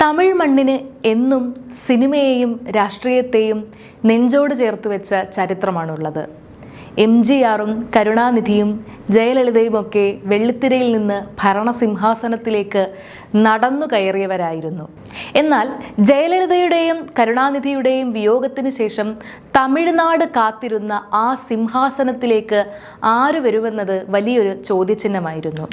തമിഴ് മണ്ണിന് എന്നും സിനിമയെയും രാഷ്ട്രീയത്തെയും നെഞ്ചോട് ചേർത്ത് വെച്ച ചരിത്രമാണുള്ളത്. MGRും കരുണാനിധിയും ജയലളിതയുമൊക്കെ വെള്ളിത്തിരയിൽ നിന്ന് ഭരണസിംഹാസനത്തിലേക്ക് നടന്നു കയറിയവരായിരുന്നു. എന്നാൽ ജയലളിതയുടെയും കരുണാനിധിയുടെയും വിയോഗത്തിന് ശേഷം തമിഴ്നാട് കാത്തിരുന്ന ആ സിംഹാസനത്തിലേക്ക് ആര് വരുമെന്നത് വലിയൊരു ചോദ്യചിഹ്നമായിരുന്നു.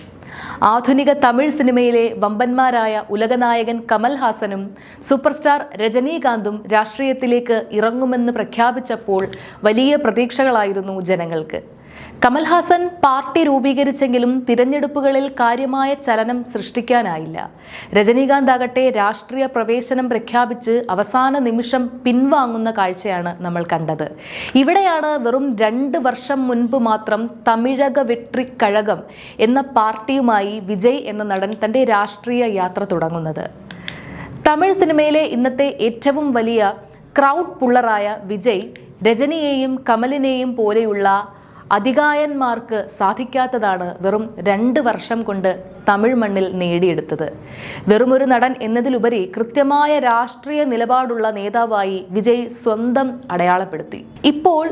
ആധുനിക തമിഴ് സിനിമയിലെ വമ്പന്മാരായ ഉലകനായകൻ കമൽഹാസനും സൂപ്പർ സ്റ്റാർ രജനീകാന്തും രാഷ്ട്രീയത്തിലേക്ക് ഇറങ്ങുമെന്ന് പ്രഖ്യാപിച്ചപ്പോൾ വലിയ പ്രതീക്ഷകളായിരുന്നു ജനങ്ങൾക്ക്. കമൽഹാസൻ പാർട്ടി രൂപീകരിച്ചെങ്കിലും തിരഞ്ഞെടുപ്പുകളിൽ കാര്യമായ ചലനം സൃഷ്ടിക്കാനായില്ല. രജനീകാന്ത് ആകട്ടെ രാഷ്ട്രീയ പ്രവേശനം പ്രഖ്യാപിച്ച് അവസാന നിമിഷം പിൻവാങ്ങുന്ന കാഴ്ചയാണ് നമ്മൾ കണ്ടത്. ഇവിടെയാണ് വെറും 2 വർഷം മുൻപ് മാത്രം തമിഴക വെട്രി കഴകം എന്ന പാർട്ടിയുമായി വിജയ് എന്ന നടൻ തൻ്റെ രാഷ്ട്രീയ യാത്ര തുടങ്ങുന്നത്. തമിഴ് സിനിമയിലെ ഇന്നത്തെ ഏറ്റവും വലിയ ക്രൗഡ് പുള്ളറായ വിജയ് രജനിയെയും കമലിനെയും പോലെയുള്ള അതികായന്മാർക്ക് സാധിക്കാത്തതാണ് വെറും 2 വർഷം കൊണ്ട് തമിഴ് മണ്ണിൽ നേടിയെടുത്തത്. വെറുമൊരു നടൻ എന്നതിലുപരി കൃത്യമായ രാഷ്ട്രീയ നിലപാടുള്ള നേതാവായി വിജയ് സ്വന്തം അടയാളപ്പെടുത്തി. ഇപ്പോൾ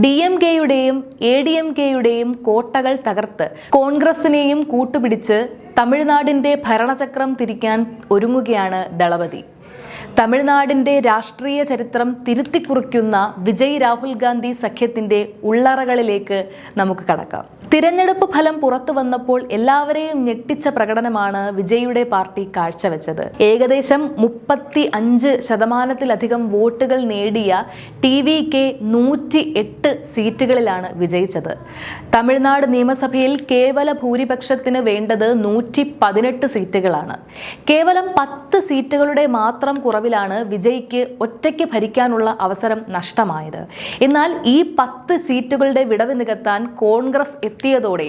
DMKയുടെയും ADMKയുടെയും കോട്ടകൾ തകർത്ത് കോൺഗ്രസിനെയും കൂട്ടുപിടിച്ച് തമിഴ്നാടിൻ്റെ ഭരണചക്രം തിരിക്കാൻ ഒരുങ്ങുകയാണ് ദളപതി. തമിഴ്നാടിൻ്റെ രാഷ്ട്രീയ ചരിത്രം തിരുത്തിക്കുറിക്കുന്ന വിജയ് രാഹുൽ ഗാന്ധി സഖ്യത്തിൻ്റെ ഉള്ളറകളിലേക്ക് നമുക്ക് കടക്കാം. തിരഞ്ഞെടുപ്പ് ഫലം പുറത്തു വന്നപ്പോൾ എല്ലാവരെയും ഞെട്ടിച്ച പ്രകടനമാണ് വിജയുടെ പാർട്ടി കാഴ്ചവെച്ചത്. ഏകദേശം 35% വോട്ടുകൾ നേടിയ TVK 108 സീറ്റുകളിലാണ് വിജയിച്ചത്. തമിഴ്നാട് നിയമസഭയിൽ കേവല ഭൂരിപക്ഷത്തിന് വേണ്ടത് 118 സീറ്റുകളാണ്. കേവലം 10 സീറ്റുകളുടെ മാത്രം കുറവിലാണ് വിജയ്ക്ക് ഒറ്റയ്ക്ക് ഭരിക്കാനുള്ള അവസരം നഷ്ടമായത്. എന്നാൽ ഈ 10 സീറ്റുകളുടെ വിടവ് നികത്താൻ കോൺഗ്രസ് എത്തിയതോടെ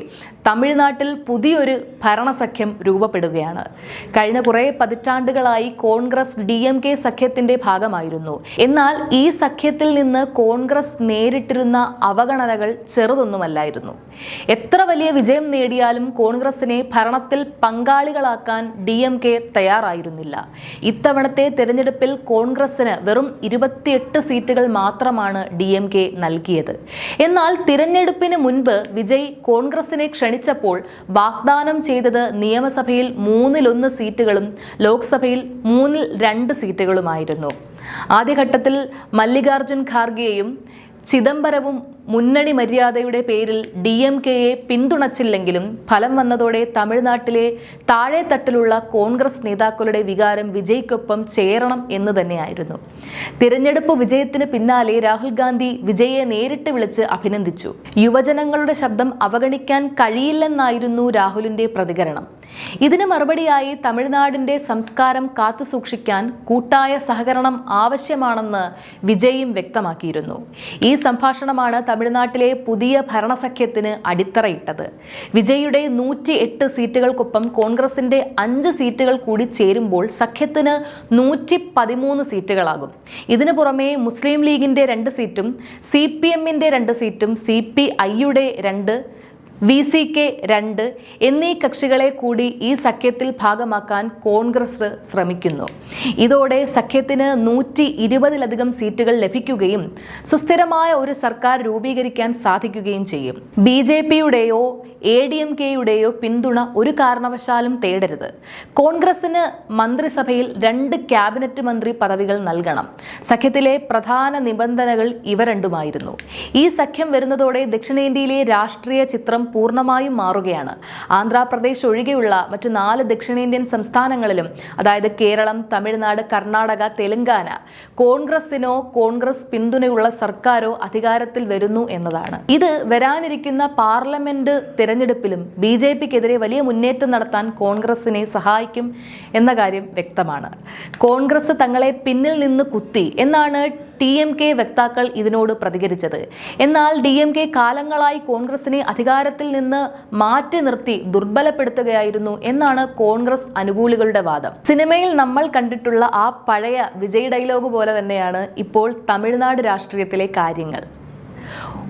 തമിഴ്നാട്ടിൽ പുതിയൊരു ഭരണസഖ്യം രൂപപ്പെടുകയാണ്. കഴിഞ്ഞ കുറേ പതിറ്റാണ്ടുകളായി കോൺഗ്രസ് DMK സഖ്യത്തിന്റെ ഭാഗമായിരുന്നു. എന്നാൽ ഈ സഖ്യത്തിൽ നിന്ന് കോൺഗ്രസ് നേരിട്ടിരുന്ന അവഗണനകൾ ചെറുതൊന്നുമല്ലായിരുന്നു. എത്ര വലിയ വിജയം നേടിയാലും കോൺഗ്രസിനെ ഭരണത്തിൽ പങ്കാളികളാക്കാൻ DMK തയ്യാറായിരുന്നില്ല. ഇത്തവണത്തെ തെരഞ്ഞെടുപ്പിൽ കോൺഗ്രസിന് വെറും 28 സീറ്റുകൾ മാത്രമാണ് DMK നൽകിയത്. എന്നാൽ തിരഞ്ഞെടുപ്പിന് മുൻപ് വിജയ് കോൺഗ്രസിനെ ക്ഷണിച്ചപ്പോൾ വാഗ്ദാനം ചെയ്തത് നിയമസഭയിൽ 1/3 സീറ്റുകളും ലോക്സഭയിൽ 2/3 സീറ്റുകളുമായിരുന്നു. ആദ്യഘട്ടത്തിൽ മല്ലികാർജുൻ ഖാർഗെയും ചിദംബരവും മുന്നണി മര്യാദയുടെ പേരിൽ DMKയെ പിന്തുണച്ചില്ലെങ്കിലും ഫലം വന്നതോടെ തമിഴ്നാട്ടിലെ താഴെത്തട്ടിലുള്ള കോൺഗ്രസ് നേതാക്കളുടെ വികാരം വിജയ്ക്കൊപ്പം ചേരണം എന്ന് തന്നെയായിരുന്നു. തിരഞ്ഞെടുപ്പ് വിജയത്തിന് പിന്നാലെ രാഹുൽ ഗാന്ധി വിജയെ നേരിട്ട് വിളിച്ച് അഭിനന്ദിച്ചു. യുവജനങ്ങളുടെ ശബ്ദം അവഗണിക്കാൻ കഴിയില്ലെന്നായിരുന്നു രാഹുലിന്റെ പ്രതികരണം. ഇതിന് മറുപടിയായി തമിഴ്നാടിന്റെ സംസ്കാരം കാത്തുസൂക്ഷിക്കാൻ കൂട്ടായ സഹകരണം ആവശ്യമാണെന്ന് വിജയും വ്യക്തമാക്കിയിരുന്നു. ഈ സംഭാഷണമാണ് തമിഴ്നാട്ടിലെ പുതിയ ഭരണസഖ്യത്തിന് അടിത്തറയിട്ടത്. വിജയുടെ 108 സീറ്റുകൾക്കൊപ്പം കോൺഗ്രസിന്റെ 5 സീറ്റുകൾ കൂടി ചേരുമ്പോൾ സഖ്യത്തിന് 113 സീറ്റുകളാകും. ഇതിനു പുറമെ മുസ്ലിം ലീഗിന്റെ 2 സീറ്റും CPMന്റെ 2 സീറ്റും CPIയുടെ 2, VCK 2 എന്നീ കക്ഷികളെ കൂടി ഈ സഖ്യത്തിൽ ഭാഗമാക്കാൻ കോൺഗ്രസ് ശ്രമിക്കുന്നു. ഇതോടെ സഖ്യത്തിന് 120-ലധികം സീറ്റുകൾ ലഭിക്കുകയും സുസ്ഥിരമായ ഒരു സർക്കാർ രൂപീകരിക്കാൻ സാധിക്കുകയും ചെയ്യും. BJPയുടെയോ ADMKയുടെയോ പിന്തുണ ഒരു കാരണവശാലും തേടരുത്. കോൺഗ്രസിന് മന്ത്രിസഭയിൽ 2 ക്യാബിനറ്റ് മന്ത്രി പദവികൾ നൽകണം. സഖ്യത്തിലെ പ്രധാന നിബന്ധനകൾ ഇവ രണ്ടുമായിരുന്നു. ഈ സഖ്യം വരുന്നതോടെ ദക്ഷിണേന്ത്യയിലെ രാഷ്ട്രീയ ചിത്രം പൂർണ്ണമായും മാറുകയാണ്. ആന്ധ്രാപ്രദേശ് ഒഴികെയുള്ള മറ്റ് 4 ദക്ഷിണേന്ത്യൻ സംസ്ഥാനങ്ങളിലും, അതായത് കേരളം, തമിഴ്നാട്, കർണാടക, തെലങ്കാന, കോൺഗ്രസിനോ കോൺഗ്രസ് പിന്തുണയുള്ള സർക്കാരോ അധികാരത്തിൽ വരുന്നു എന്നതാണ്. ഇത് വരാനിരിക്കുന്ന പാർലമെന്റ് തെരഞ്ഞെടുപ്പിലും BJPക്കെതിരെ വലിയ മുന്നേറ്റം നടത്താൻ കോൺഗ്രസിനെ സഹായിക്കും എന്ന കാര്യം വ്യക്തമാണ്. കോൺഗ്രസ് തങ്ങളെ പിന്നിൽ നിന്ന് കുത്തി എന്നാണ് TMK വക്താക്കൾ ഇതിനോട് പ്രതികരിച്ചത്. എന്നാൽ DMK കാലങ്ങളായി കോൺഗ്രസിനെ അധികാരത്തിൽ നിന്ന് മാറ്റി നിർത്തി ദുർബലപ്പെടുത്തുകയായിരുന്നു എന്നാണ് കോൺഗ്രസ് അനുകൂലികളുടെ വാദം. സിനിമയിൽ നമ്മൾ കണ്ടിട്ടുള്ള ആ പഴയ വിജയ് ഡയലോഗ് പോലെ തന്നെയാണ് ഇപ്പോൾ തമിഴ്നാട് രാഷ്ട്രീയത്തിലെ കാര്യങ്ങൾ.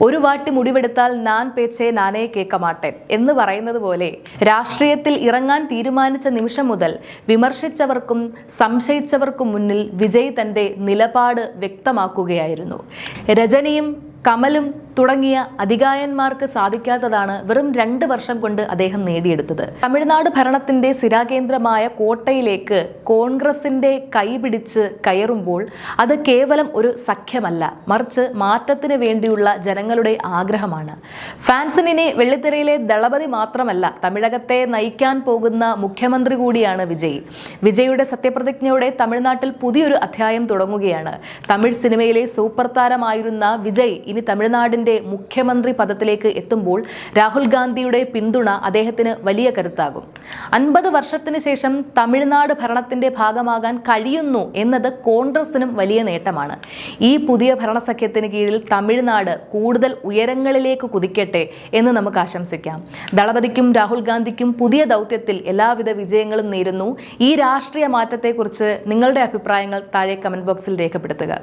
ഒരു വാട്ടി മുടിവെടുത്താൽ ഞാൻ പേച്ചേ നാനേ കേൾക്ക മാട്ടേൻ എന്ന് പറയുന്നത് പോലെ രാഷ്ട്രീയത്തിൽ ഇറങ്ങാൻ തീരുമാനിച്ച നിമിഷം മുതൽ വിമർശിച്ചവർക്കും സംശയിച്ചവർക്കും മുന്നിൽ വിജയ് തന്റെ നിലപാട് വ്യക്തമാക്കുകയായിരുന്നു. രജനിയും കമലും തുടങ്ങിയ അതികായന്മാർക്ക് സാധിക്കാത്തതാണ് വെറും 2 വർഷം കൊണ്ട് അദ്ദേഹം നേടിയെടുത്തത്. തമിഴ്നാട് ഭരണത്തിന്റെ സ്ഥിരാകേന്ദ്രമായ കോട്ടയിലേക്ക് കോൺഗ്രസിന്റെ കൈപിടിച്ച് കയറുമ്പോൾ അത് കേവലം ഒരു സഖ്യമല്ല, മറിച്ച് മാറ്റത്തിന് വേണ്ടിയുള്ള ജനങ്ങളുടെ ആഗ്രഹമാണ്. ഫാൻസിനെ വെള്ളിത്തിരയിലെ ദളപതി മാത്രമല്ല, തമിഴകത്തെ നയിക്കാൻ പോകുന്ന മുഖ്യമന്ത്രി കൂടിയാണ് വിജയ്. വിജയുടെ സത്യപ്രതിജ്ഞയോടെ തമിഴ്നാട്ടിൽ പുതിയൊരു അധ്യായം തുടങ്ങുകയാണ്. തമിഴ് സിനിമയിലെ സൂപ്പർ താരമായിരുന്ന വിജയ് ഇനി തമിഴ്നാടിന്റെ മുഖ്യമന്ത്രി പദത്തിലേക്ക് എത്തുമ്പോൾ രാഹുൽ ഗാന്ധിയുടെ പിന്തുണ അദ്ദേഹത്തിന് വലിയ കരുത്താകും. 50 വർഷത്തിന് ശേഷം തമിഴ്നാട് ഭരണത്തിന്റെ ഭാഗമാകാൻ കഴിയുന്നു എന്നത് കോൺഗ്രസിനും വലിയ നേട്ടമാണ്. ഈ പുതിയ ഭരണസഖ്യത്തിന് കീഴിൽ തമിഴ്നാട് കൂടുതൽ ഉയരങ്ങളിലേക്ക് കുതിക്കട്ടെ എന്ന് നമുക്ക് ആശംസിക്കാം. ദളപതിക്കും രാഹുൽ ഗാന്ധിക്കും പുതിയ ദൗത്യത്തിൽ എല്ലാവിധ വിജയങ്ങളും നേരുന്നു. ഈ രാഷ്ട്രീയ മാറ്റത്തെക്കുറിച്ച് നിങ്ങളുടെ അഭിപ്രായങ്ങൾ താഴെ കമന്റ് ബോക്സിൽ രേഖപ്പെടുത്തുക.